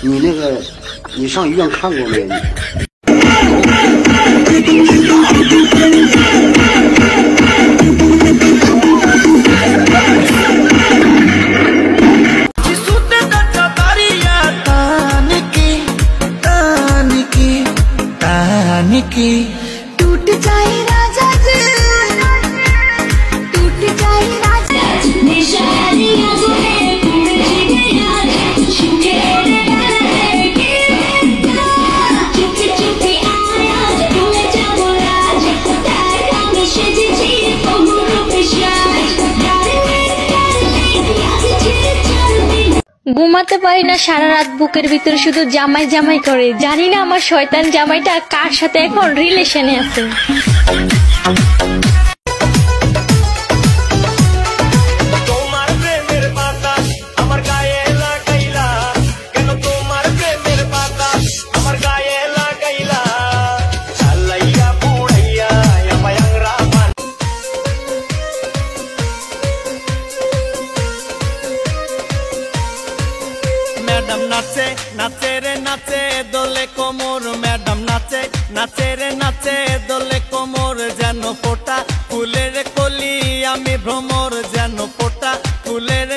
你那个，你上医院看过没？टूट जाए राजा जी, टूट जाए राजा निशानियां जो है चुपी चुपी आया तुम्हें जब राज ঘুমাতে পারি না সারা রাত, বুকের ভিতরে শুধু জামাই জামাই করে। জানি না আমার শয়তান জামাইটা কার সাথে এখন রিলেশনে আছে। मैडम नाचे नाचे रे नाचे दोले कोमर, मैडम नाचे नाचे रे नाचे दोले कोमर, जेनो फोटा फुलेर कली आमी भ्रमर, जेनो फोटा फुलेर